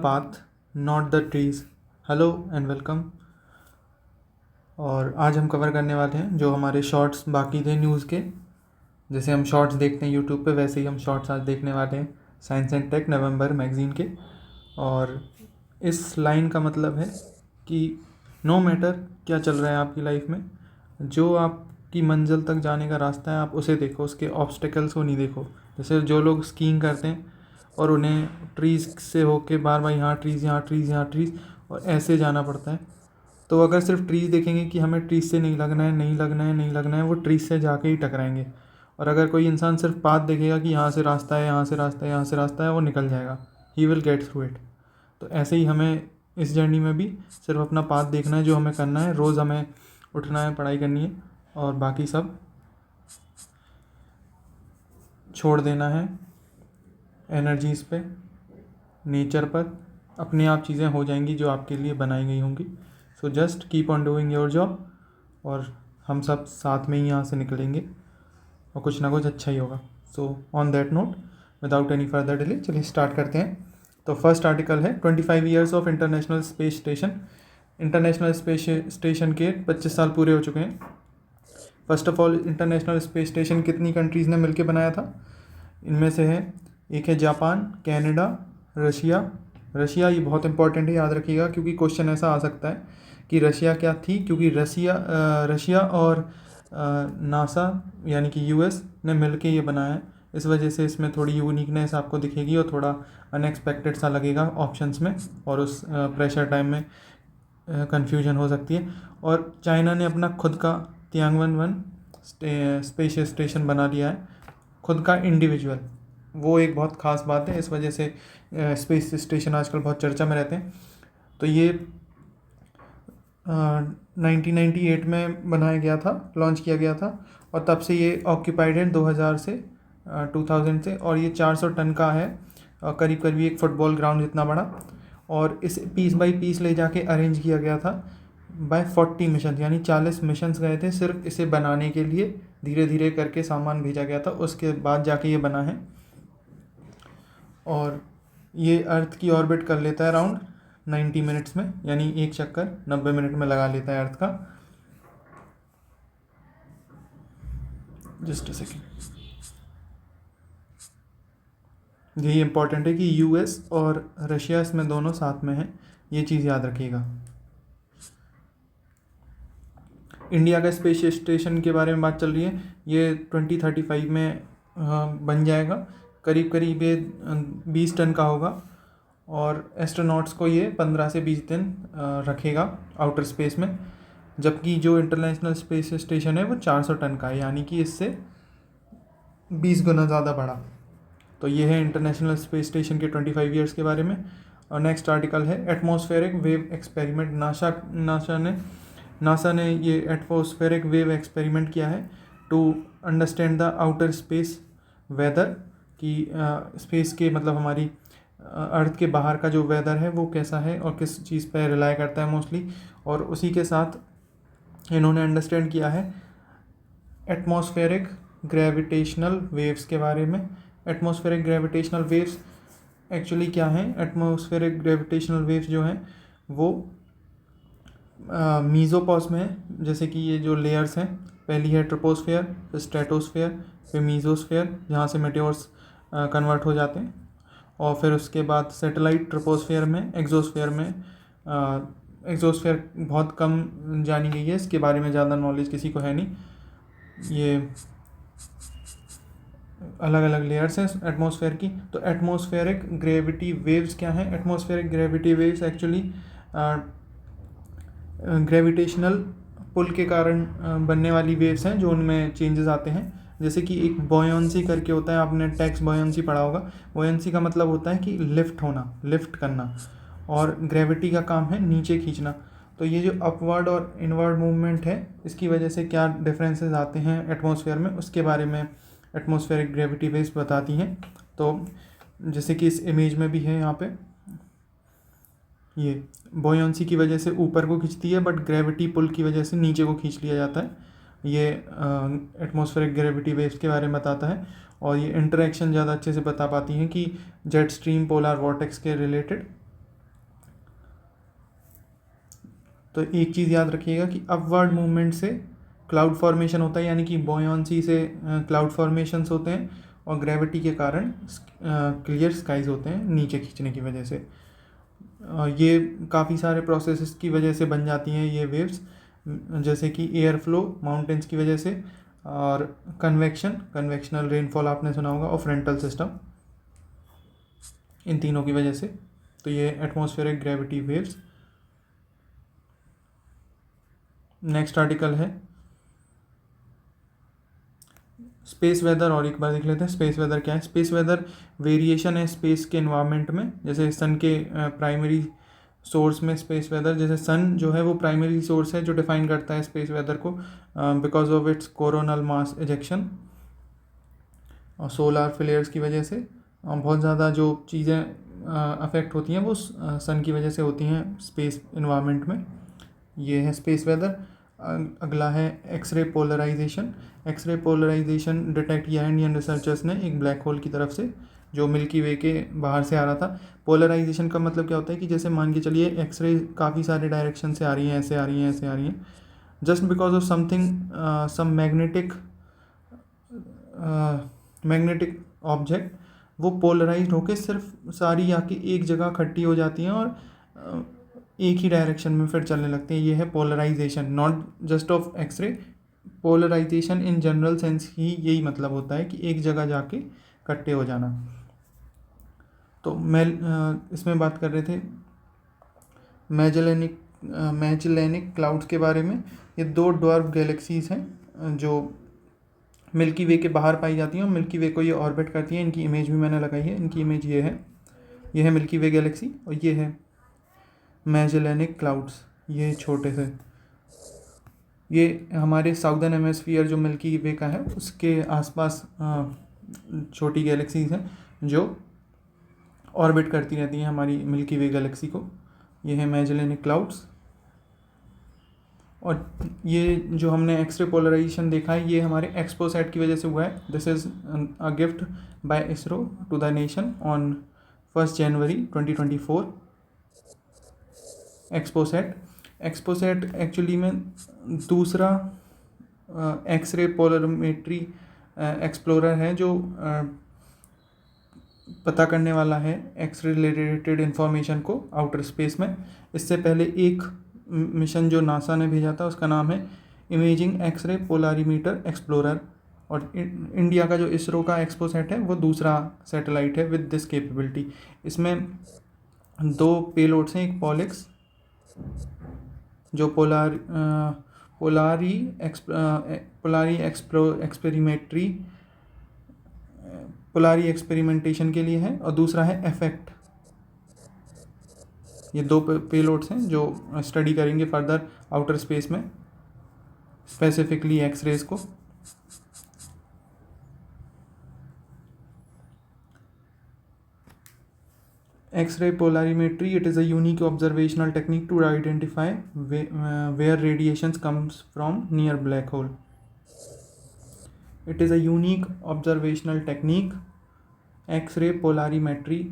Path not the trees. Hello and welcome. और आज हम कवर करने वाले हैं जो हमारे शॉर्ट्स बाकी थे न्यूज़ के। जैसे हम शॉर्ट्स देखते हैं यूट्यूब पे, वैसे ही हम शॉर्ट्स आज देखने वाले हैं science and tech November magazine के। और इस लाइन का मतलब है कि नो मैटर क्या चल रहा है आपकी लाइफ में, जो आपकी मंजिल तक जाने का रास्ता है आप उसे देखो, उसके ऑब्स्टेकल्स को नहीं देखो। जैसे जो लोग स्कीइंग करते हैं और उन्हें ट्रीज़ से होके बार बार यहाँ ट्रीज़, यहाँ ट्रीज़, यहाँ ट्रीज़ और ऐसे जाना पड़ता है। तो अगर सिर्फ ट्रीज़ देखेंगे कि हमें ट्रीज़ से नहीं लगना है, नहीं लगना है, नहीं लगना है, वो ट्रीज़ से जाके ही टकराएंगे। और अगर कोई इंसान सिर्फ पाथ देखेगा कि यहाँ से रास्ता है, यहाँ से रास्ता है, यहाँ से रास्ता है, वो निकल जाएगा, he will get through it. तो ऐसे ही हमें इस जर्नी में भी सिर्फ अपना पाथ देखना है, जो हमें करना है। रोज़ हमें उठना है, पढ़ाई करनी है और बाकी सब छोड़ देना है एनर्जीज़ पे, नेचर पर। अपने आप चीज़ें हो जाएंगी जो आपके लिए बनाई गई होंगी। So just keep on doing your job और हम सब साथ में ही यहाँ से निकलेंगे और कुछ ना कुछ अच्छा ही होगा। So on that note, without any further delay, चलिए स्टार्ट करते हैं। तो फर्स्ट आर्टिकल है 25 years of international space station. International space station के 25 साल पूरे हो चुके हैं। First of all, international space station कितनी कंट्रीज़ ने मिलकर बनाया था? इनमें से है, एक है जापान, कनाडा, रशिया। रशिया ये बहुत इंपॉर्टेंट है, याद रखिएगा, क्योंकि क्वेश्चन ऐसा आ सकता है कि रशिया क्या थी, क्योंकि रशिया और नासा यानी कि यूएस ने मिलके ये बनाया है। इस वजह से इसमें थोड़ी यूनिकनेस आपको दिखेगी और थोड़ा अनएक्सपेक्टेड सा लगेगा ऑप्शंस में, और उस प्रेशर टाइम में कन्फ्यूजन हो सकती है। और चाइना ने अपना खुद का तियांगवन-1 स्पेस स्टेशन बना लिया है, खुद का इंडिविजुअल। वो एक बहुत ख़ास बात है, इस वजह से स्पेस स्टेशन आजकल बहुत चर्चा में रहते हैं। तो ये 1998 में बनाया गया था, लॉन्च किया गया था, और तब से ये ऑक्यूपाइड है 2000 से 2000 से। और ये 400 टन का है, करीब करीब एक फुटबॉल ग्राउंड जितना बड़ा। और इसे पीस बाय पीस ले जाके अरेंज किया गया था बाय 40 मिशन, यानी 40 मिशंस गए थे सिर्फ इसे बनाने के लिए। धीरे धीरे करके सामान भेजा गया था, उसके बाद जाके ये बना है। और ये अर्थ की ऑर्बिट कर लेता है अराउंड 90 मिनट्स में, यानी एक चक्कर 90 मिनट में लगा लेता है अर्थ का। जस्ट अ सेकेंड, यही इंपॉर्टेंट है कि यूएस और रशिया इसमें दोनों साथ में हैं, ये चीज़ याद रखिएगा। इंडिया का स्पेस स्टेशन के बारे में बात चल रही है, ये 2035 में बन जाएगा। करीब करीब ये 20 टन का होगा और एस्ट्रोनॉट्स को ये 15 से 20 दिन रखेगा आउटर स्पेस में। जबकि जो इंटरनेशनल स्पेस स्टेशन है वो 400 टन का है, यानी कि इससे 20 गुना ज़्यादा बड़ा। तो ये है इंटरनेशनल स्पेस स्टेशन के 25 ईयर्स के बारे में। और नेक्स्ट आर्टिकल है एटमॉस्फेरिक वेव एक्सपेरिमेंट। नासा ने ये एटमॉस्फेरिक वेव एक्सपेरिमेंट किया है to understand the outer space weather, कि स्पेस के मतलब हमारी अर्थ के बाहर का जो वेदर है वो कैसा है और किस चीज़ पर रिलाई करता है मोस्टली। और उसी के साथ इन्होंने अंडरस्टैंड किया है एटमॉस्फेरिक ग्रेविटेशनल वेव्स के बारे में। एटमॉस्फेरिक ग्रेविटेशनल वेव्स एक्चुअली क्या हैं? एटमॉस्फेरिक ग्रेविटेशनल वेव्स जो हैं वो मीज़ोपॉज में है। जैसे कि ये जो लेयर्स हैं, पहली है ट्रोपोस्फेयर, फिर स्ट्रेटोस्फेयर, फिर मीज़ोस्फेयर, जहाँ से मेटेओर्स कन्वर्ट हो जाते हैं, और फिर उसके बाद सैटेलाइट ट्रोपोस्फेयर में, एक्सोस्फेयर में। एक्सोस्फेयर बहुत कम जानी गई है, इसके बारे में ज़्यादा नॉलेज किसी को है नहीं। ये अलग अलग लेयर्स हैं एटमॉस्फेयर की। तो एटमॉस्फेरिक ग्रेविटी वेव्स क्या हैं? Atmospheric gravity waves actually gravitational pull के कारण बनने वाली वेव्स हैं, जो उनमें चेंजेस आते हैं। जैसे कि एक बॉयंसी करके होता है, आपने टेक्स्ट बॉयंसी पढ़ा होगा। बॉयंसी का मतलब होता है कि लिफ्ट होना, लिफ्ट करना, और ग्रेविटी का काम है नीचे खींचना। तो ये जो अपवर्ड और इनवर्ड मूवमेंट है, इसकी वजह से क्या डिफरेंसेस आते हैं एटमॉस्फेयर में, उसके बारे में एटमॉस्फेरिक ग्रेविटी वेव्स बताती हैं। तो जैसे कि इस इमेज में भी है, यहाँ पे ये बॉयंसी की वजह से ऊपर को खींचती है, बट ग्रेविटी पुल की वजह से नीचे को खींच लिया जाता है। ये एटमॉस्फेरिक ग्रेविटी वेव्स के बारे में बताता है। और ये इंटरेक्शन ज़्यादा अच्छे से बता पाती हैं कि जेट स्ट्रीम, पोलर वॉर्टेक्स के रिलेटेड। तो एक चीज़ याद रखिएगा कि अपवर्ड मूवमेंट से क्लाउड फॉर्मेशन होता है, यानी कि बॉयंसी से क्लाउड फॉर्मेशंस होते हैं, और ग्रेविटी के कारण क्लियर स्काइज होते हैं नीचे खींचने की वजह से। ये काफ़ी सारे प्रोसेसेस की वजह से बन जाती हैं ये वेव्स, जैसे कि एयर फ्लो माउंटेन्स की वजह से, और कन्वेक्शनल रेनफॉल आपने सुना होगा, और फ्रंटल सिस्टम, इन तीनों की वजह से। तो ये atmospheric gravity waves. Next article है स्पेस वेदर, और एक बार देख लेते हैं स्पेस वेदर क्या है। स्पेस वेदर वेरिएशन है स्पेस के इन्वायरमेंट में, जैसे सन के प्राइमरी सोर्स में स्पेस वेदर, जैसे सन जो है वो प्राइमरी सोर्स है जो डिफाइन करता है स्पेस वेदर को, because of its coronal mass ejection और सोलार फ्लेयर्स की वजह से बहुत ज़्यादा जो चीज़ें अफेक्ट होती हैं वो सन की वजह से होती हैं स्पेस इन्वायरमेंट में। ये है स्पेस वेदर। अगला है x ray polarisation. X ray polarisation detect किया है इंडियन रिसर्चर्स ने एक ब्लैक होल की तरफ से जो मिल्की वे के बाहर से आ रहा था। पोलराइजेशन का मतलब क्या होता है कि जैसे मान के चलिए एक्सरे काफ़ी सारे डायरेक्शन से आ रही हैं, ऐसे आ रही हैं, ऐसे आ रही हैं, just because of something some magnetic object, वो पोलराइज होकर सिर्फ सारी आके एक जगह इकट्ठी हो जाती हैं और एक ही डायरेक्शन में फिर चलने लगते हैं। ये है polarisation, not just of X ray. Polarisation in general sense ही यही मतलब होता है कि एक जगह जाके इकट्ठे हो जाना। तो मैं इसमें बात कर रहे थे मैजेलेनिक क्लाउड्स के बारे में। ये 2 ड्वार्फ गैलेक्सीज हैं जो मिल्की वे के बाहर पाई जाती हैं और मिल्की वे को ये ऑर्बिट करती हैं। इनकी इमेज भी मैंने लगाई है। इनकी इमेज ये है मिल्की वे गैलेक्सी, और ये है मैजेलेनिक क्लाउड्स, ये छोटे से। ये हमारे साउदर्न हेमिस्फीयर जो मिल्की वे का है उसके आसपास छोटी गैलेक्सीज हैं जो ऑर्बिट करती रहती हैं हमारी मिल्की वे गैलेक्सी को। ये है मैजेलेनिक क्लाउड्स। और ये जो हमने एक्सरे पोलराइजेशन देखा है ये हमारे एक्सपोसैट की वजह से हुआ है। This is a gift by ISRO to the nation on 1 January 2024। XPoSat actually में दूसरा एक्सरे पोलरोमेट्री एक्सप्लोरर है जो पता करने वाला है एक्सरे रिलेटेड इन्फॉर्मेशन को आउटर स्पेस में। इससे पहले एक मिशन जो नासा ने भेजा था उसका नाम है इमेजिंग एक्सरे पोलारीमीटर एक्सप्लोरर, और इंडिया का जो इसरो का एक्सपोसैट है वो दूसरा सैटेलाइट है विद दिस कैपेबिलिटी। इसमें 2 पेलोड्स हैं, एक पॉलिक्स जो पोलारी एक्सपेरिमेंटेशन के लिए है, और दूसरा है एफेक्ट। ये 2 पेलोड्स हैं जो स्टडी करेंगे फर्दर आउटर स्पेस में, स्पेसिफिकली एक्सरेज को। X-ray polarimetry, it is a unique observational technique to identify where radiations comes from near black hole. It is a unique observational technique, X-ray polarimetry।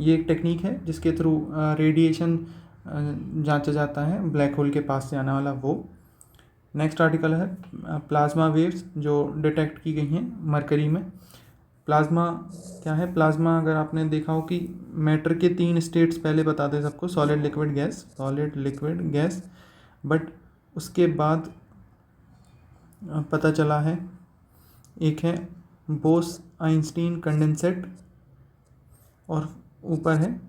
ये एक technique है जिसके through radiation जांचा जाता है black hole के पास से आने वाला वो। नेक्स्ट आर्टिकल है प्लाज्मा वेव्स जो डिटेक्ट की गई हैं मरकरी में। प्लाज्मा क्या है? प्लाज्मा अगर आपने देखा हो कि मैटर के 3 स्टेट्स पहले बताते सबको, सॉलिड लिक्विड गैस, बट उसके बाद पता चला है एक है बोस आइंस्टीन कंडेंसेट, और ऊपर है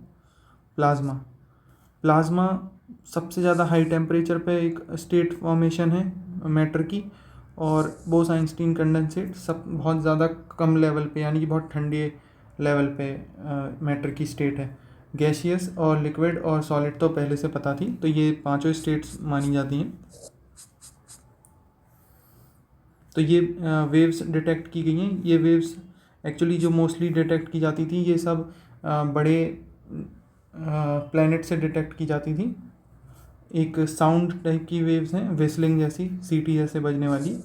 प्लाज्मा सबसे ज़्यादा हाई टेम्परेचर पे एक स्टेट फॉर्मेशन है मैटर की, और बोस आइंस्टीन कंडेंसेट सब बहुत ज़्यादा कम लेवल पे, यानी कि बहुत ठंडे लेवल पे मैटर की स्टेट है। गैसियस और लिक्विड और सॉलिड तो पहले से पता थी, तो ये 5 स्टेट्स मानी जाती हैं। तो ये वेव्स डिटेक्ट की गई हैं। ये वेव्स एक्चुअली जो मोस्टली डिटेक्ट की जाती थी ये सब बड़े प्लैनेट से डिटेक्ट की जाती थी। एक साउंड टाइप की वेव्स हैं, विस्लिंग जैसी, सीटी जैसे बजने वाली,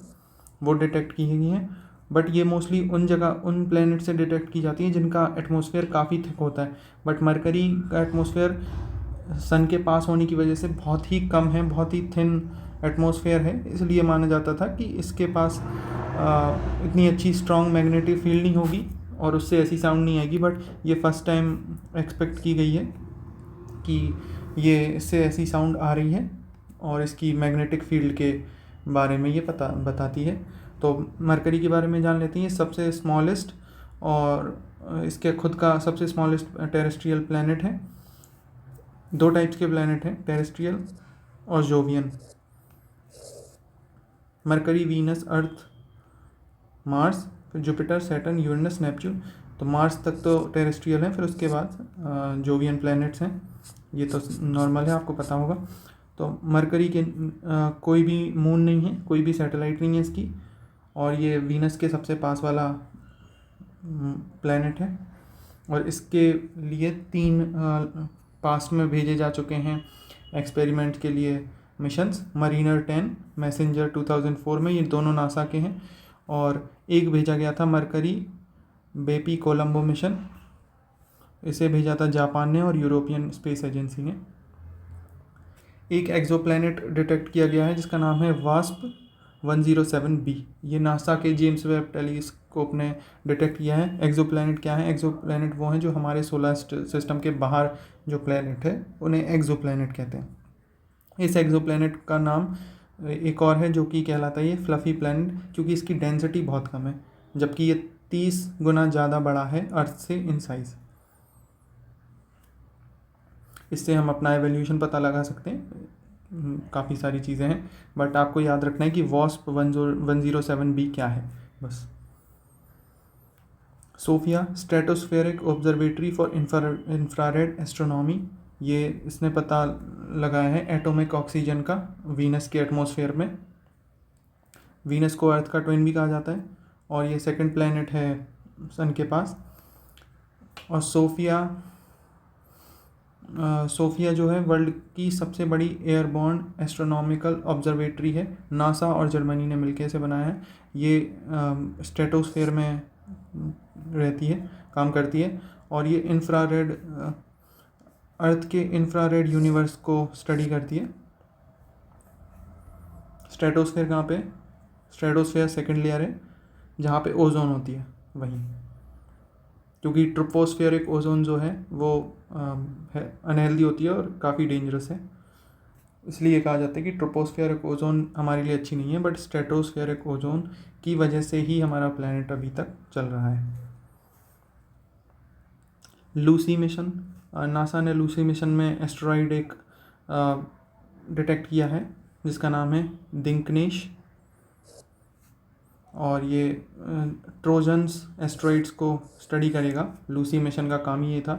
वो डिटेक्ट की गई हैं। बट ये मोस्टली उन प्लैनेट से डिटेक्ट की जाती हैं जिनका एटमॉस्फेयर काफ़ी थिक होता है। बट मरकरी का एटमॉस्फेयर सन के पास होने की वजह से बहुत ही कम है, बहुत ही थिन एटमॉस्फेयर है, इसलिए माना जाता था कि इसके पास इतनी अच्छी स्ट्रॉन्ग मैग्नेटिक फील्ड नहीं होगी और उससे ऐसी साउंड नहीं आएगी। बट ये फर्स्ट टाइम एक्सपेक्ट की गई है कि ये इससे ऐसी साउंड आ रही है और इसकी मैग्नेटिक फील्ड के बारे में ये बताती है। तो मरकरी के बारे में जान लेते हैं। सबसे स्मॉलेस्ट और इसके खुद का सबसे स्मॉलेस्ट टेरेस्ट्रियल प्लैनेट है। दो टाइप्स के प्लैनेट हैं, टेरेस्ट्रियल और जोवियन। मरकरी, वीनस, अर्थ, मार्स, फिर जुपिटर, सैटर्न, यूरेनस, नेपच्यून। तो मार्स तक तो टेरेस्ट्रियल है, फिर उसके बाद जोवियन प्लैनेट्स हैं। ये तो नॉर्मल है, आपको पता होगा। तो मरकरी के कोई भी मून नहीं है, कोई भी सैटेलाइट नहीं है इसकी, और ये वीनस के सबसे पास वाला प्लैनेट है। और इसके लिए 3 पास्ट में भेजे जा चुके हैं एक्सपेरिमेंट के लिए मिशंस। मरीनर 10, मैसेंजर 2004 में, ये दोनों नासा के हैं। और एक भेजा गया था मरकरी बेपी कोलंबो मिशन, इसे भेजा था जापान ने और यूरोपियन स्पेस एजेंसी ने। एक एक्सोप्लैनेट डिटेक्ट किया गया है जिसका नाम है वास्प 107b। ये नासा के जेम्स वेब टेलीस्कोप ने डिटेक्ट किया है। एक्सोप्लैनेट क्या है? एक्सोप्लैनेट वो हैं जो हमारे सोलर सिस्टम के बाहर जो प्लैनेट है उन्हें एक्सोप्लैनेट कहते हैं। इस एक्सोप्लैनेट का नाम एक और है जो कि कहलाता है ये फ्लफी प्लैनेट, क्योंकि इसकी डेंसिटी बहुत कम है, जबकि ये 30 गुना ज़्यादा बड़ा है अर्थ से इन साइज़। इससे हम अपना एवोल्यूशन पता लगा सकते हैं, काफ़ी सारी चीज़ें हैं, बट आपको याद रखना है कि वॉस्प 107b क्या है बस। SOFIA stratospheric observatory for infrared astronomy, ये इसने पता लगाया है एटॉमिक ऑक्सीजन का वीनस के एटमॉस्फेयर में। वीनस को अर्थ का ट्विन भी कहा जाता है और ये सेकंड प्लैनेट है सन के पास। और सोफिया जो है वर्ल्ड की सबसे बड़ी एयरबॉर्न एस्ट्रोनॉमिकल ऑब्जर्वेटरी है। नासा और जर्मनी ने मिलकर इसे बनाया है। ये स्ट्रेटोस्फेयर में रहती है, काम करती है, और ये इंफ्रारेड अर्थ के इंफ्रारेड यूनिवर्स को स्टडी करती है। स्ट्रेटोस्फेयर कहाँ पे? स्ट्रेटोस्फेयर सेकंड लेयर है जहाँ पे ओजोन होती है वहीं, क्योंकि ट्रोपोस्फेरिक ओजोन जो है वो अनहेल्दी होती है और काफ़ी डेंजरस है, इसलिए कहा जाता है कि ट्रोपोस्फेरिक ओजोन हमारे लिए अच्छी नहीं है, बट स्ट्रेटोस्फेरिक ओजोन की वजह से ही हमारा प्लैनेट अभी तक चल रहा है। लूसी मिशन, नासा ने लूसी मिशन में एस्टेरॉइड एक डिटेक्ट किया है जिसका नाम है दिंकनेश, और ये ट्रोजन्स एस्टेरॉइड्स को स्टडी करेगा। लूसी मिशन का काम ही ये था।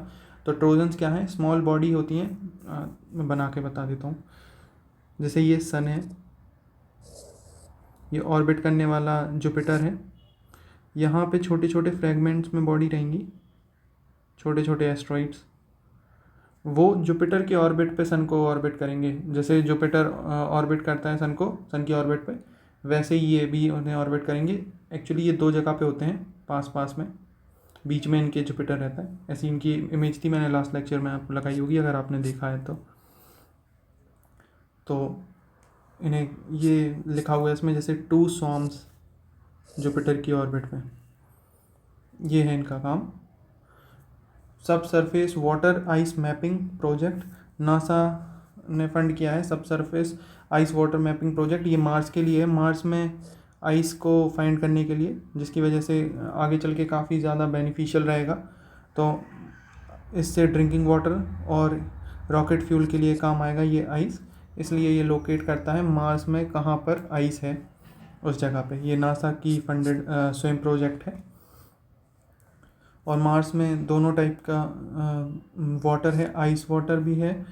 तो ट्रोजन्स क्या है? स्मॉल बॉडी होती हैं, मैं बना के बता देता हूँ। जैसे ये सन है, ये ऑर्बिट करने वाला जुपिटर है, यहाँ पे छोटे छोटे फ्रेगमेंट्स में बॉडी रहेंगी, छोटे छोटे एस्टेरॉइड्स, वो जुपिटर के ऑर्बिट पे सन को ऑर्बिट करेंगे। जैसे जुपिटर ऑर्बिट करता है सन को, सन की ऑर्बिट पे, वैसे ही ये भी उन्हें ऑर्बिट करेंगे। एक्चुअली ये 2 जगह पे होते हैं, पास पास में, बीच में इनके जुपिटर रहता है। ऐसी इनकी इमेज थी, मैंने लास्ट लेक्चर में आपको लगाई होगी अगर आपने देखा है तो इन्हें ये लिखा हुआ है इसमें, जैसे 2 स्वॉर्म्स जुपिटर की ऑर्बिट में, ये है इनका काम। सब surface water ice mapping project, NASA ने फंड किया है सब surface ice water mapping project. ये मार्स के लिए है, मार्स में आइस को फाइंड करने के लिए, जिसकी वजह से आगे चल के काफ़ी ज़्यादा बेनिफिशियल रहेगा। तो इससे ड्रिंकिंग वाटर और रॉकेट फ्यूल के लिए काम आएगा ये आइस, इसलिए ये लोकेट करता है मार्स में कहाँ पर आइस है उस जगह पे। ये नासा की फंडेड स्वयं प्रोजेक्ट है। और मार्स में दोनों टाइप का वाटर है, आइस वाटर भी है,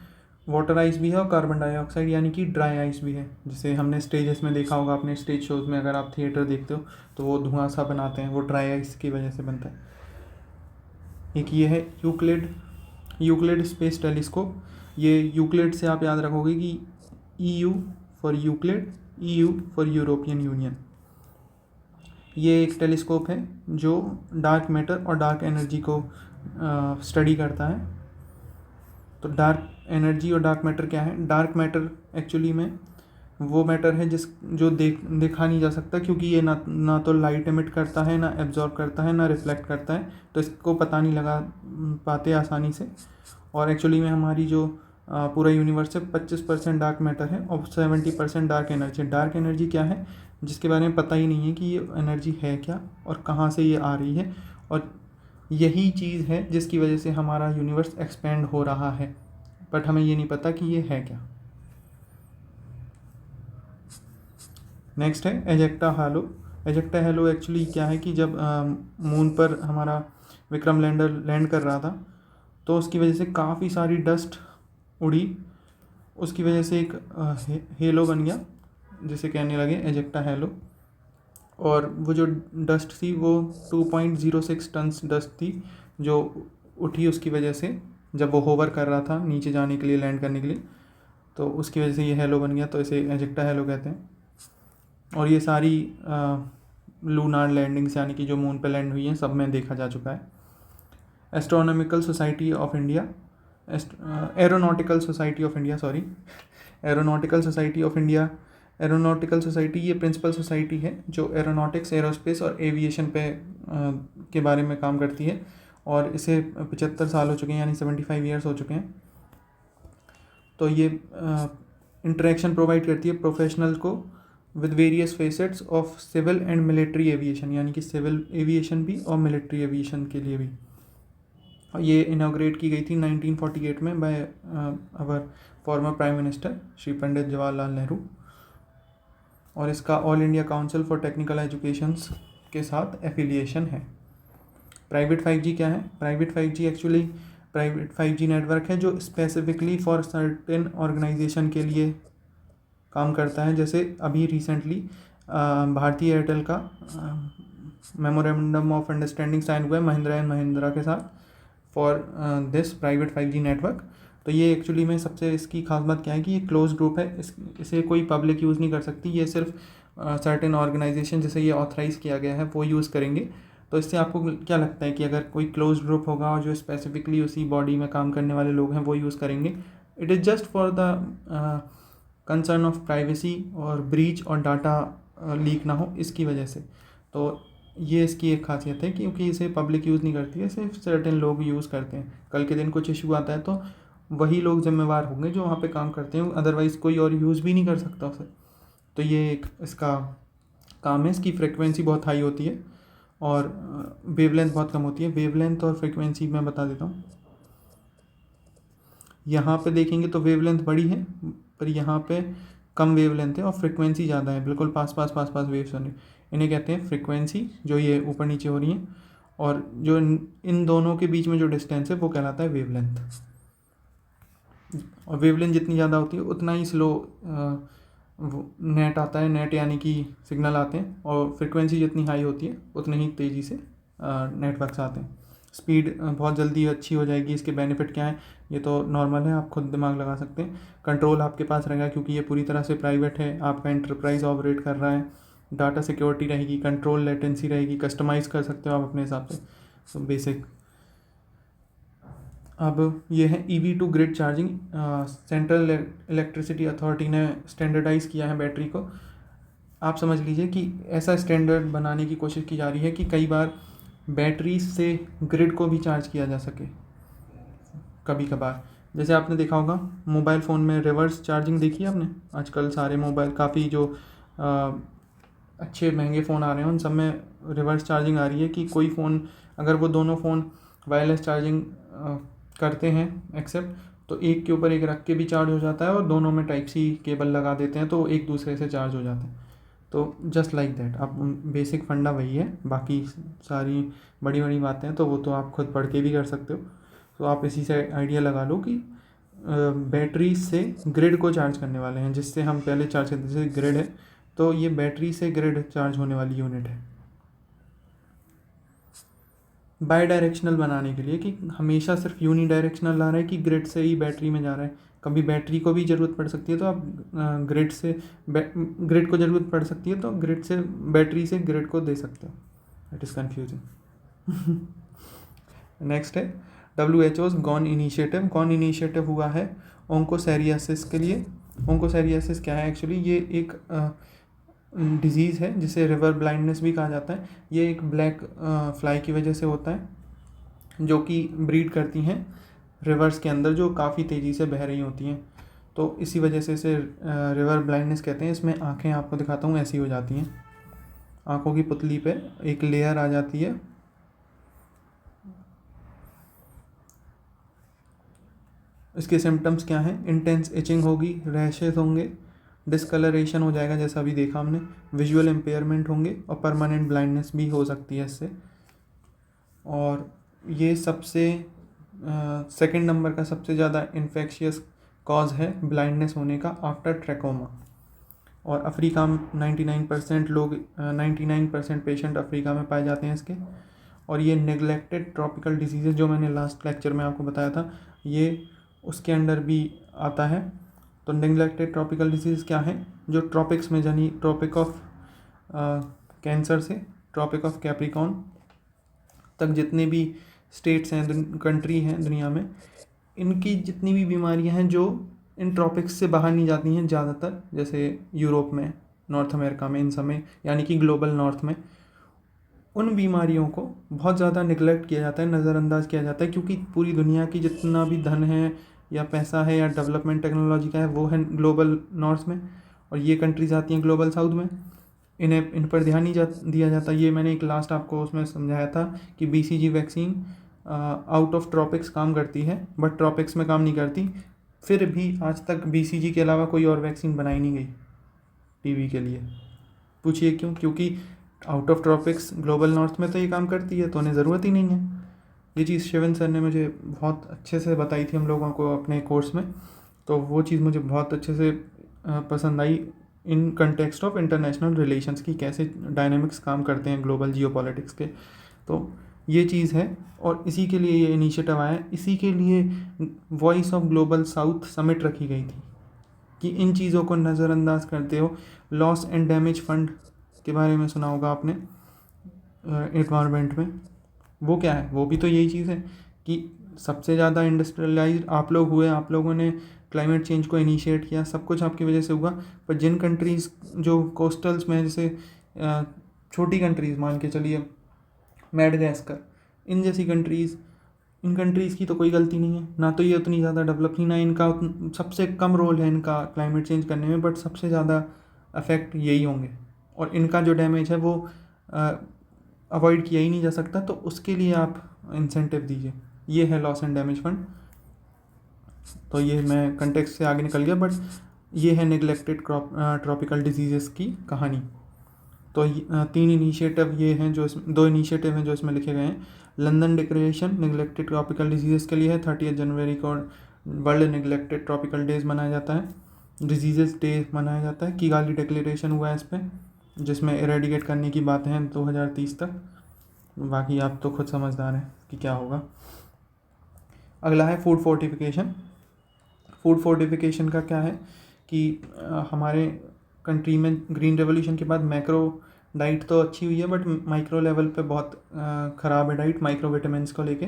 वाटर आइस भी है, और कार्बन डाइऑक्साइड यानी कि ड्राई आइस भी है। जिसे हमने स्टेजेस में देखा होगा, अपने स्टेज शोज़ में, अगर आप थिएटर देखते हो तो वो धुआं सा बनाते हैं, वो ड्राई आइस की वजह से बनता है। एक ये है यूक्लिड स्पेस टेलीस्कोप। ये यूक्लिड से आप याद रखोगे कि EU for Euclid, EU for European union. ये एक टेलीस्कोप है जो डार्क मैटर और डार्क एनर्जी को स्टडी करता है। तो डार्क एनर्जी और डार्क मैटर क्या है? डार्क मैटर एक्चुअली में वो मैटर है जो देखा नहीं जा सकता, क्योंकि ये ना तो लाइट एमिट करता है, ना एब्जॉर्ब करता है, ना रिफ्लेक्ट करता है, तो इसको पता नहीं लगा पाते आसानी से। और एक्चुअली में हमारी जो पूरा यूनिवर्स है 25% डार्क मैटर है और 70% डार्क एनर्जी। डार्क एनर्जी क्या है? जिसके बारे में पता ही नहीं है कि ये एनर्जी है क्या और कहाँ से ये आ रही है, और यही चीज़ है जिसकी वजह से हमारा यूनिवर्स एक्सपेंड हो रहा है, बट हमें ये नहीं पता कि ये है क्या। नेक्स्ट है एजेक्टा हैलो। एजेक्टा हैलो एक्चुअली क्या है कि जब मून पर हमारा विक्रम लैंडर लैंड कर रहा था, तो उसकी वजह से काफ़ी सारी डस्ट उड़ी, उसकी वजह से एक हेलो बन गया, जिसे कहने लगे एजेक्टा हेलो। और वो जो डस्ट थी वो 2.06 टन्स डस्ट थी जो उठी उसकी वजह से, जब वो होवर कर रहा था नीचे जाने के लिए, लैंड करने के लिए, तो उसकी वजह से ये हेलो बन गया, तो इसे एजेक्टा हेलो कहते हैं। और ये सारी लूनार लैंडिंग्स यानी कि जो मून पे लैंड हुई हैं सब में देखा जा चुका है। Astronomical society of India, aeronautical society of India, sorry, aeronautical society of India. Aeronautical society ये प्रिंसिपल सोसाइटी है जो एरोनॉटिक्स, एरोस्पेस और एविएशन पे के बारे में काम करती है, और इसे 75 साल हो चुके हैं, यानी 75 ईयर्स हो चुके हैं। तो ये इंटरेक्शन प्रोवाइड करती है प्रोफेशनल को with various facets of civil and military aviation, यानी कि सिविल एविएशन भी और मिलिट्री एविएशन के लिए भी। ये इनॉग्रेट की गई थी 1948 में by our former prime minister Shri Pandit Jawaharlal Nehru, और इसका all India council for technical educations के साथ एफिलिएशन है। प्राइवेट 5G क्या है? Private 5G actually private 5G network है जो स्पेसिफिकली फॉर सर्टेन ऑर्गेनाइजेशन के लिए काम करता है। जैसे अभी रिसेंटली भारतीय एयरटेल का मेमोरेंडम ऑफ अंडरस्टैंडिंग साइन हुआ है महिंद्रा एंड महिंद्रा के साथ for this private 5G network. तो ये एक्चुअली में सबसे इसकी खास बात क्या है कि ये क्लोज ग्रुप है, इसे कोई पब्लिक यूज़ नहीं कर सकती, ये सिर्फ सर्टेन ऑर्गेनाइजेशन जैसे ये ऑथराइज़ किया गया है वो यूज़ करेंगे। तो इससे आपको क्या लगता है कि अगर कोई क्लोज ग्रुप होगा और जो स्पेसिफिकली उसी बॉडी में काम करने वाले लोग हैं वो यूज़ करेंगे, it is just for the concern of privacy और ब्रीच और डाटा लीक ना हो, इसकी वजह से। तो ये इसकी एक खासियत है, क्योंकि इसे पब्लिक यूज़ नहीं करती है, सिर्फ सर्टेन लोग यूज़ करते हैं। कल के दिन कुछ इशू आता है तो वही लोग जिम्मेवार होंगे जो वहाँ पे काम करते हैं, अदरवाइज़ कोई और यूज़ भी नहीं कर सकता उसे। तो ये एक इसका काम है। इसकी फ्रिक्वेंसी बहुत हाई होती है और वेवलेंथ बहुत कम होती है। वेवलेंथ और फ्रिक्वेंसी मैं बता देता हूँ। यहाँ पे देखेंगे तो वेवलेंथ बड़ी है, पर यहाँ पे कम वेवलेंथ है और फ्रिक्वेंसी ज़्यादा है, बिल्कुल पास पास वेव्स होने, इन्हें कहते हैं फ्रिक्वेंसी, जो ये ऊपर नीचे हो रही हैं, और जो इन दोनों के बीच में जो डिस्टेंस है वो कहलाता है वेवलेंथ। और वेवलेंथ जितनी ज़्यादा होती है उतना ही स्लो नेट आता है, नेट यानी कि सिग्नल आते हैं, और फ्रिक्वेंसी जितनी हाई होती है उतनी ही तेज़ी से नेटवर्क्स आते हैं। स्पीड बहुत जल्दी अच्छी हो जाएगी। इसके बेनिफिट क्या है ये तो नॉर्मल है, आप खुद दिमाग लगा सकते हैं। कंट्रोल आपके पास रहेगा क्योंकि ये पूरी तरह से प्राइवेट है, आपका एंटरप्राइज ऑपरेट कर रहा है। डाटा सिक्योरिटी रहेगी, कंट्रोल लेटेंसी रहेगी, कस्टमाइज़ कर सकते हो आप अपने हिसाब से, तो बेसिक। अब ये है EV to grid charging. Central electricity authority ने स्टैंडर्डाइज़ किया है बैटरी को। आप समझ लीजिए कि ऐसा स्टैंडर्ड बनाने की कोशिश की जा रही है कि कई बार बैटरी से ग्रिड को भी चार्ज किया जा सके कभी कभार। जैसे आपने देखा होगा मोबाइल फ़ोन में रिवर्स चार्जिंग देखी है आपने? आजकल सारे मोबाइल काफ़ी जो अच्छे महंगे फ़ोन आ रहे हैं उन सब में रिवर्स चार्जिंग आ रही है कि कोई फ़ोन अगर वो दोनों फ़ोन वायरलेस चार्जिंग करते हैं एक्सेप्ट, तो एक के ऊपर एक रख के भी चार्ज हो जाता है और दोनों में टाइप सी केबल लगा देते हैं तो एक दूसरे से चार्ज हो जाते हैं। तो जस्ट लाइक दैट, अब बेसिक फंडा वही है, बाकी सारी बड़ी बड़ी बातें हैं तो वो तो आप खुद पढ़ के भी कर सकते हो। तो आप इसी से आइडिया लगा लो कि बैटरी से ग्रिड को चार्ज करने वाले हैं, जिससे हम पहले चार्ज करते थे। जैसे ग्रिड है तो ये बैटरी से ग्रिड चार्ज होने वाली यूनिट है। बाई डायरेक्शनल बनाने के लिए कि हमेशा सिर्फ यूनी डायरेक्शनल ला रहा है कि ग्रिड से ही बैटरी में जा रहा है, कभी बैटरी को भी ज़रूरत पड़ सकती है तो आप ग्रिड से ग्रिड को ज़रूरत पड़ सकती है तो ग्रिड से बैटरी से ग्रिड को दे सकते हो। It is confusing. नेक्स्ट है WHO's गॉन इनिशिएटिव हुआ है ओंकोसेरियासिस के लिए। ओंकोसेरियासिस क्या है एक्चुअली, ये एक डिजीज़ है जिसे रिवर ब्लाइंडनेस भी कहा जाता है। ये एक ब्लैक फ्लाई की वजह से होता है जो कि ब्रीड करती हैं रिवर्स के अंदर, जो काफ़ी तेज़ी से बह रही होती हैं। तो इसी वजह से इसे रिवर ब्लाइंडनेस कहते हैं। इसमें आँखें आपको दिखाता हूँ ऐसी हो जाती हैं, आँखों की पुतली पे एक लेयर आ जाती है। इसके सिम्टम्स क्या हैं, इंटेंस इचिंग होगी, रैशेस होंगे, डिस्कलरेशन हो जाएगा जैसा अभी देखा हमने, विजुअल इम्पेयरमेंट होंगे और परमानेंट ब्लाइंडनेस भी हो सकती है इससे। और ये सबसे सेकंड नंबर का सबसे ज़्यादा इन्फेक्शियस कॉज है ब्लाइंडनेस होने का आफ्टर ट्रैकोमा। और अफ्रीका में 99% पेशेंट अफ्रीका में पाए जाते हैं इसके। और ये नेग्लेक्टेड ट्रॉपिकल डिजीज़ जो मैंने लास्ट लेक्चर में आपको बताया था, ये उसके अंडर भी आता है। तो नेग्लेक्टेड ट्रॉपिकल डिजीज़ क्या है, जो ट्रॉपिक्स में यानी ट्रॉपिक ऑफ कैंसर से ट्रॉपिक ऑफ कैप्रिकॉर्न तक जितने भी स्टेट्स हैं, कंट्री हैं दुनिया में, इनकी जितनी भी बीमारियां हैं जो इन ट्रॉपिक्स से बाहर नहीं जाती हैं ज़्यादातर, जैसे यूरोप में, नॉर्थ अमेरिका में, इन समय यानी कि ग्लोबल नॉर्थ में, उन बीमारियों को बहुत ज़्यादा निगलेक्ट किया जाता है, नज़रअंदाज किया जाता है, क्योंकि पूरी दुनिया की जितना भी धन है या पैसा है या डेवलपमेंट टेक्नोलॉजी का है वो है ग्लोबल नॉर्थ में, और ये कंट्रीज आती हैं ग्लोबल साउथ में। इन पर ध्यान नहीं दिया जाता। ये मैंने एक लास्ट आपको उसमें समझाया था कि BCG vaccine out of tropics काम करती है बट ट्रॉपिक्स में काम नहीं करती। फिर भी आज तक BCG के अलावा कोई और वैक्सीन बनाई नहीं गई TB के लिए। पूछिए क्यों? क्योंकि out of tropics global north में तो ये काम करती है, तो उन्हें ज़रूरत ही नहीं है। ये चीज़ शिवन सर ने मुझे बहुत अच्छे से बताई थी हम लोगों को अपने कोर्स में, तो वो चीज़ मुझे बहुत अच्छे से पसंद आई in context of international relations की, कैसे डायनामिक्स काम करते हैं ग्लोबल जियोपॉलिटिक्स के। तो ये चीज़ है और इसी के लिए ये इनिशिएटिव आया, इसी के लिए voice of global south summit रखी गई थी कि इन चीज़ों को नज़रअंदाज करते हो। लॉस एंड डैमेज फंड के बारे में सुना होगा आपने एनवायरनमेंट में, वो क्या है, वो भी तो यही चीज़ है कि सबसे ज़्यादा इंडस्ट्रियलाइज्ड आप लोग हुए, आप लोगों ने क्लाइमेट चेंज को इनिशिएट किया, सब कुछ आपकी वजह से हुआ। पर जिन कंट्रीज़ जो कोस्टल्स में, जैसे छोटी कंट्रीज़ मान के चलिए मैडागास्कर, इन जैसी कंट्रीज़, इन कंट्रीज़ की तो कोई गलती नहीं है, ना तो ये उतनी ज़्यादा डेवलप नहीं, ना इनका सबसे कम रोल है इनका क्लाइमेट चेंज करने में, बट सबसे ज़्यादा अफेक्ट यही होंगे और इनका जो डैमेज है वो अवॉइड किया ही नहीं जा सकता। तो उसके लिए आप इंसेंटिव दीजिए। ये है लॉस एंड डैमेज फंड। तो ये मैं कंटेक्स्ट से आगे निकल गया, बट ये है निगलेक्टेड ट्रॉपिकल डिजीज़ की कहानी। तो 3 इनिशिएटिव ये हैं जो 2 इनिशिएटिव हैं जो इसमें लिखे गए हैं। London declaration neglected tropical disease के लिए है, 30 जनवरी को वर्ल्ड निगलेक्टेड ट्रॉपिकल डेज मनाया जाता है, डिजीज़ डे मनाया जाता है। किगाली डिक्लेरेशन हुआ है इस पर, जिसमें इरेडिकेट करने की बातें हैं 2030 तक। बाकी आप तो खुद समझदार हैं कि क्या होगा। अगला है फूड फोर्टिफिकेशन। फूड फोर्टिफिकेशन का क्या है कि हमारे कंट्री में ग्रीन रेवोल्यूशन के बाद मैक्रो डाइट तो अच्छी हुई है, बट माइक्रो लेवल पे बहुत ख़राब है डाइट, माइक्रो विटामिन्स को लेके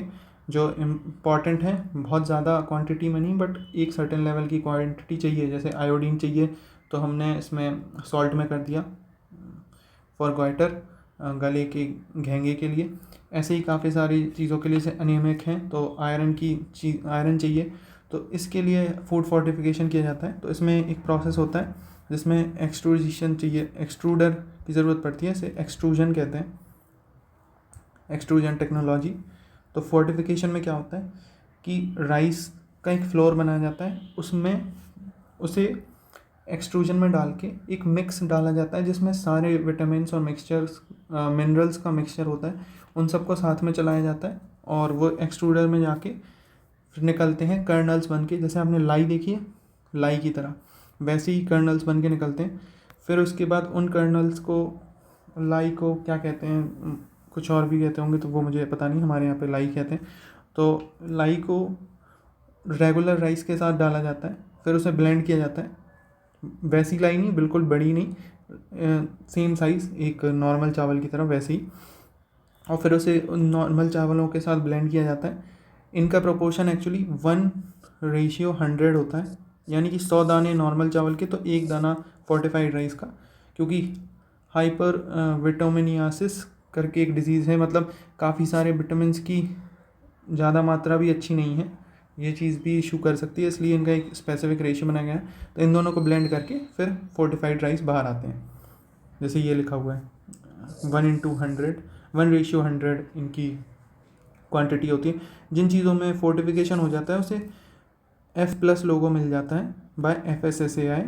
जो इम्पॉर्टेंट है, बहुत ज़्यादा क्वांटिटी में नहीं, बट एक सर्टेन लेवल की क्वांटिटी चाहिए। जैसे आयोडीन चाहिए तो हमने इसमें सॉल्ट में कर दिया फॉर गॉइटर, गले के घेंगे के लिए। ऐसे ही काफ़ी सारी चीज़ों के लिए, अनियमिक हैं तो आयरन चाहिए, तो इसके लिए फूड फोर्टिफिकेशन किया जाता है। तो इसमें एक प्रोसेस होता है जिसमें एक्सट्रूजिशन चाहिए, एक्सट्रूडर की ज़रूरत पड़ती है, इसे एक्सट्रूजन कहते हैं, एक्सट्रूजन टेक्नोलॉजी। तो फोर्टिफिकेशन में क्या होता है कि राइस का एक फ्लोर बनाया जाता है, उसमें उसे एक्सट्रूजन में डाल के एक मिक्स डाला जाता है जिसमें सारे विटामिन्स और मिक्सचर्स, मिनरल्स का मिक्सचर होता है, उन सबको साथ में चलाया जाता है और वो एक्सट्रूडर में जाके फिर निकलते हैं कर्नल्स बन के। जैसे आपने लाई देखी है, लाई की तरह वैसे ही कर्नल्स बन के निकलते हैं। फिर उसके बाद उन कर्नल्स को, लाई को क्या कहते हैं, कुछ और भी कहते होंगे तो वो मुझे पता नहीं, हमारे यहाँ पे लाई कहते हैं। तो लाई को रेगुलर राइस के साथ डाला जाता है, फिर उसे ब्लेंड किया जाता है, वैसी लाई नहीं, बिल्कुल बड़ी नहीं, सेम साइज़ एक नॉर्मल चावल की तरह वैसे ही, और फिर उसे उन नॉर्मल चावलों के साथ ब्लेंड किया जाता है। इनका प्रोपोर्शन एक्चुअली 1:100 होता है, यानी कि 100 दाने नॉर्मल चावल के तो 1 दाना फोर्टिफाइड राइस का। क्योंकि हाइपर विटामिनियासिस करके एक डिजीज़ है, मतलब काफ़ी सारे विटामिन की ज़्यादा मात्रा भी अच्छी नहीं है, ये चीज़ भी इशू कर सकती है, इसलिए इनका एक स्पेसिफिक रेशियो बनाया गया है। तो इन दोनों को ब्लेंड करके फिर फोर्टिफाइड राइस बाहर आते हैं, जैसे ये लिखा हुआ है 1:100, 1:100 इनकी क्वांटिटी होती है। जिन चीज़ों में फोर्टिफिकेशन हो जाता है उसे F+ लोगो मिल जाता है बाय FSSAI,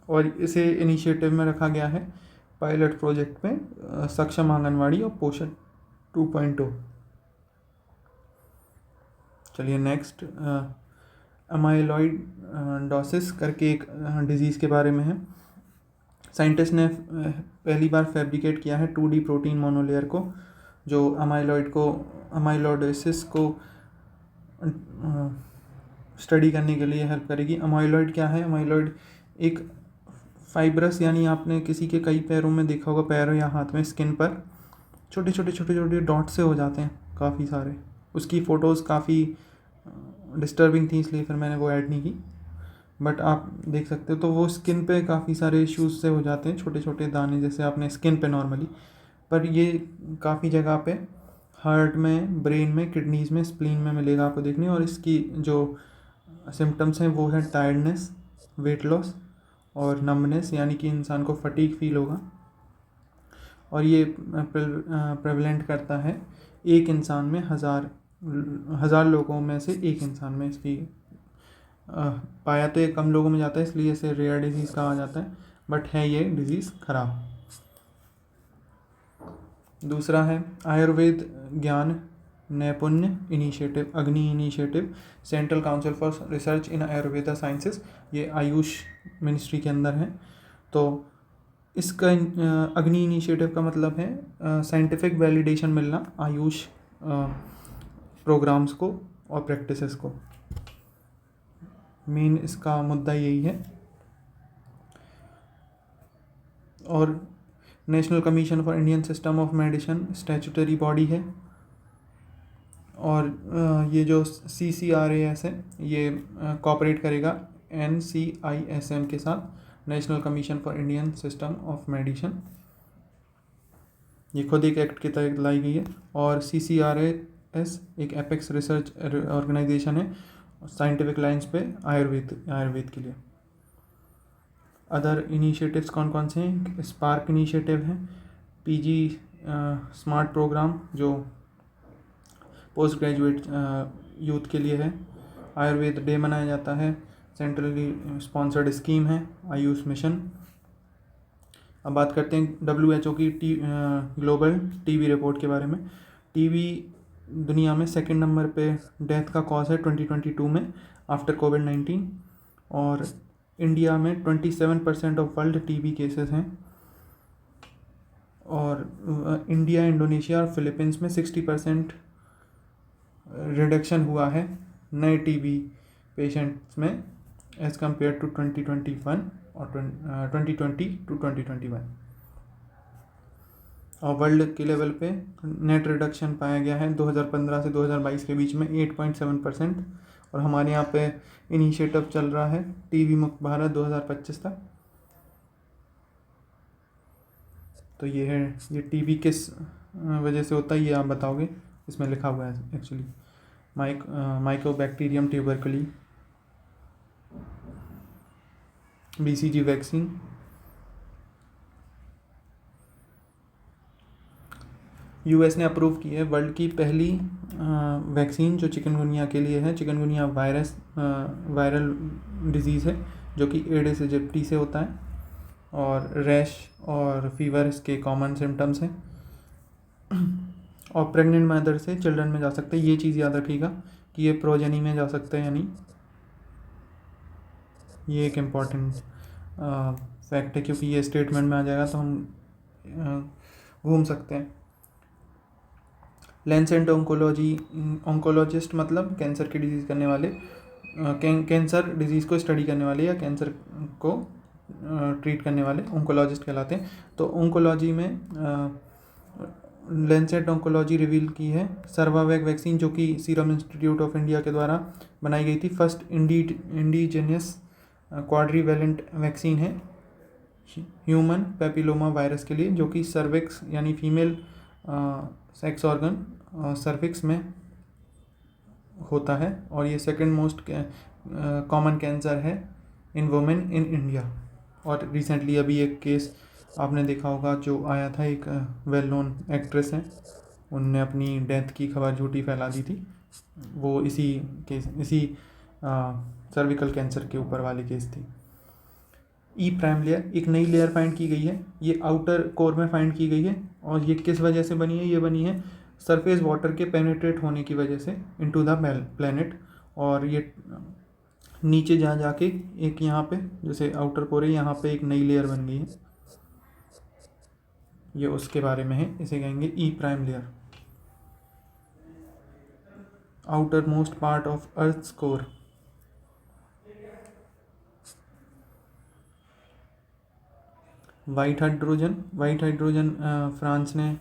और इसे इनिशिएटिव में रखा गया है पायलट प्रोजेक्ट में सक्षम आंगनवाड़ी और पोषण 2.0। चलिए नेक्स्ट, अमाइलॉइडोसिस करके एक डिजीज़ के बारे में है। साइंटिस्ट ने पहली बार फैब्रिकेट किया है 2D प्रोटीन मोनोलेयर को, जो अमाइलॉइडोसिस को स्टडी करने के लिए हेल्प करेगी। अमाइलॉइड क्या है? अमाइलॉइड एक फाइब्रस, यानी आपने किसी के कई पैरों में देखा होगा, पैरों या हाथ में स्किन पर छोटे छोटे डॉट से हो जाते हैं काफ़ी सारे। उसकी फ़ोटोज़ काफ़ी डिस्टर्बिंग थी, इसलिए फिर मैंने वो ऐड नहीं की, बट आप देख सकते हो। तो वो स्किन पे काफ़ी सारे इश्यूज से हो जाते हैं, छोटे छोटे दाने जैसे आपने स्किन पे नॉर्मली, पर ये काफ़ी जगह पे हार्ट में, ब्रेन में, किडनीज़ में, स्प्लीन में मिलेगा आपको देखने। और इसकी जो सिम्टम्स हैं वो है टायर्डनेस, वेट लॉस और नम्बनेस, यानी कि इंसान को फटीग फील होगा। और ये प्रेवलेंट करता है एक इंसान में हज़ार लोगों में से एक इंसान में इसकी पाया तो ये कम लोगों में जाता है, इसलिए इसे रेयर डिजीज़ कहा जाता है, बट है ये डिजीज़ खराब। दूसरा है आयुर्वेद ज्ञान नैपुण्य इनिशिएटिव, अग्नि initiative, central council for research in Ayurveda sciences, ये आयुष मिनिस्ट्री के अंदर है। तो इसका अग्नि इनिशिएटिव का मतलब है साइंटिफिक वैलिडेशन मिलना आयुष प्रोग्राम्स को और प्रैक्टिसेस को। मेन इसका मुद्दा यही है। और national commission for Indian system of medicine statutory body है, और ये जो CCRAS है ये कोऑपरेट करेगा NCISM के साथ, national commission for Indian system of medicine. ये खुद एक एक्ट के तहत लाई गई है। और CCRAS एक एपेक्स रिसर्च ऑर्गेनाइजेशन है साइंटिफिक लाइंस पे आयुर्वेद के लिए। अदर इनिशिएटिव्स कौन कौन से हैं? स्पार्क इनिशिएटिव है, PG स्मार्ट प्रोग्राम जो पोस्ट ग्रेजुएट यूथ के लिए है। आयुर्वेद डे मनाया जाता है, सेंट्रली स्पॉन्सर्ड स्कीम है आयुष मिशन। अब बात करते हैं WHO की ग्लोबल TB रिपोर्ट के बारे में। TB दुनिया में 2nd नंबर पे डेथ का कॉज है 2022 में आफ्टर कोविड-19, और इंडिया में 27% ऑफ वर्ल्ड TB केसेस हैं। और इंडिया, इंडोनेशिया और फिलीपींस में 60% रिडक्शन हुआ है नए TB पेशेंट्स में एज़ कम्पेयर टू 2021 और 2020 टू 2021। और वर्ल्ड के लेवल पे नेट रिडक्शन पाया गया है 2015 से 2022 के बीच में 8.7%। और हमारे यहाँ पे इनिशिएटिव चल रहा है TB मुक्त भारत 2025 तक। तो ये है, ये TB किस वजह से होता है ये आप बताओगे, इसमें लिखा हुआ है actually mycobacterium tuberculi, BCG vaccine. US ने अप्रूव की है वर्ल्ड की पहली वैक्सीन जो चिकनगुनिया के लिए है। चिकनगुनिया वायरल डिजीज़ है जो कि एडिस एजिप्टी से होता है, और रैश और फीवर इसके कॉमन सिम्टम्स हैं। और प्रेग्नेंट मदर से चिल्ड्रन में जा सकते हैं। ये चीज़ याद रखिएगा कि ये प्रोजेनी में जा सकते हैं या नहीं, ये एक इम्पॉर्टेंट फैक्ट है, क्योंकि ये स्टेटमेंट में आ जाएगा तो हम घूम सकते हैं। लैंसेट ऑन्कोलॉजिस्ट मतलब कैंसर की डिजीज़ करने वाले, कैंसर डिजीज़ को स्टडी करने वाले या कैंसर को ट्रीट करने वाले ऑन्कोलॉजिस्ट कहलाते हैं। तो ऑन्कोलॉजी में लैंसेट ऑन्कोलॉजी रिवील की है सर्वावैक वैक्सीन, जो कि सीरम इंस्टीट्यूट ऑफ इंडिया के द्वारा बनाई गई थी। फर्स्ट इंडिजीनियस क्वाड्रीवैलेंट वैक्सीन है ह्यूमन पैपिलोमा वायरस के लिए, जो कि सर्विक्स यानी फीमेल सेक्स ऑर्गन सर्विक्स में होता है, और ये सेकंड मोस्ट कॉमन कैंसर है इन वुमेन इन इंडिया। और रिसेंटली अभी एक केस आपने देखा होगा जो आया था, एक वेल नोन एक्ट्रेस हैं, उनने अपनी डेथ की खबर झूठी फैला दी थी, वो इसी सर्विकल कैंसर के ऊपर वाली केस थी। ई प्राइम लेयर, एक नई लेयर फाइंड की गई है, ये आउटर कोर में फाइंड की गई है, और ये किस वजह से बनी है? ये बनी है सरफेस वाटर के पेनिट्रेट होने की वजह से इनटू द प्लैनेट, और ये नीचे जा जाके एक यहाँ पे जैसे आउटर कोर है, यहाँ पे एक नई लेयर बन गई है, ये उसके बारे में है, इसे कहेंगे E prime layer, outer most part of earth core. White hydrogen France ने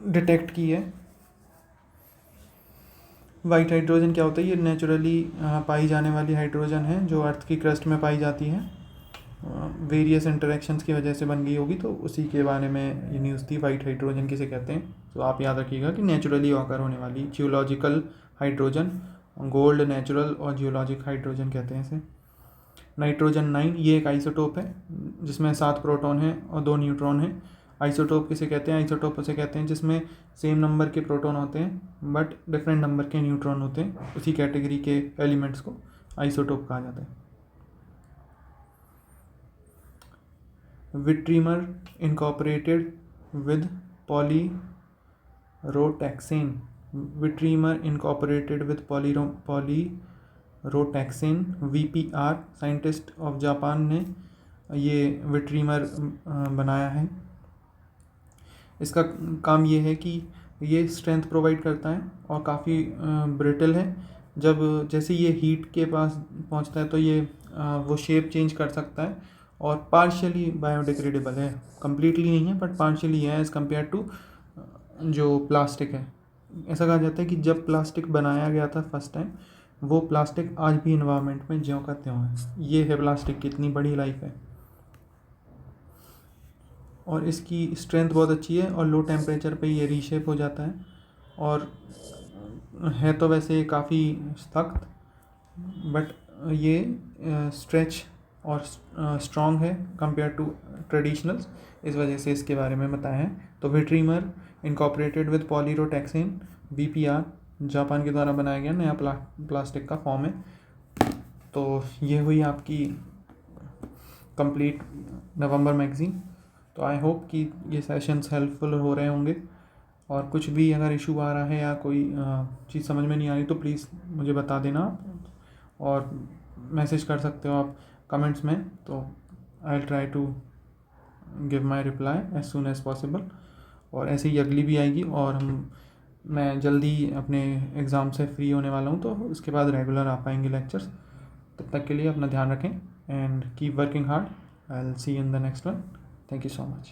डिटेक्ट की है। वाइट हाइड्रोजन क्या होता है? ये नेचुरली पाई जाने वाली हाइड्रोजन है जो अर्थ की क्रस्ट में पाई जाती है, वेरियस इंटरेक्शंस की वजह से बन गई होगी, तो उसी के बारे में ये न्यूज़ थी। वाइट हाइड्रोजन किसे कहते हैं? तो आप याद रखिएगा कि नेचुरली ऑकर होने वाली जियोलॉजिकल हाइड्रोजन, गोल्ड नेचुरल और जियोलॉजिक हाइड्रोजन कहते हैं इसे। नाइट्रोजन 9, ये एक आइसोटोप है जिसमें 7 प्रोटॉन हैं और 2 न्यूट्रॉन हैं। आइसोटोप किसे कहते हैं? आइसोटोप उसे कहते हैं जिसमें सेम नंबर के प्रोटॉन होते हैं बट डिफरेंट नंबर के न्यूट्रॉन होते हैं, उसी कैटेगरी के एलिमेंट्स को आइसोटोप कहा जाता है। Vitrimer incorporated with polyrotaxane, vitrimer incorporated with polyrotaxane VPR, scientist of Japan ने ये विट्रीमर बनाया है। इसका काम ये है कि ये स्ट्रेंथ प्रोवाइड करता है और काफ़ी ब्रिटल है। जब जैसे ये हीट के पास पहुंचता है तो ये वो शेप चेंज कर सकता है, और पार्शियली बायोडिग्रेडेबल है, कम्प्लीटली नहीं है बट पार्शियली है एज़ कम्पेयर टू जो प्लास्टिक है। ऐसा कहा जाता है कि जब प्लास्टिक बनाया गया था फर्स्ट टाइम, वो प्लास्टिक आज भी इन्वायरमेंट में ज्यों का त्यों है। ये है प्लास्टिक की इतनी बड़ी लाइफ है, और इसकी स्ट्रेंथ बहुत अच्छी है, और लो टेम्परेचर पे ये रीशेप हो जाता है, और है तो वैसे काफ़ी सख्त बट ये स्ट्रेच और स्ट्रॉन्ग है कंपेयर टू ट्रेडिशनल्स, इस वजह से इसके बारे में बताया है। तो विट्रीमर incorporated with polyrotaxane VPR Japan के द्वारा बनाया गया नया प्लास्टिक का फॉर्म है। तो ये हुई आपकी कंप्लीट नवंबर मैगज़ीन। तो आई होप कि ये सेशंस हेल्पफुल हो रहे होंगे, और कुछ भी अगर इशू आ रहा है या कोई चीज़ समझ में नहीं आ रही तो प्लीज़ मुझे बता देना, और मैसेज कर सकते हो आप कमेंट्स में, तो I will try to give my reply as soon as possible. और ऐसे ही अगली भी आएगी, और मैं जल्दी अपने एग्ज़ाम से फ्री होने वाला हूँ, तो उसके बाद रेगुलर आ पाएंगे लेक्चर्स। तब तक के लिए अपना ध्यान रखें and keep working hard. I will see you in the next one. Thank you so much.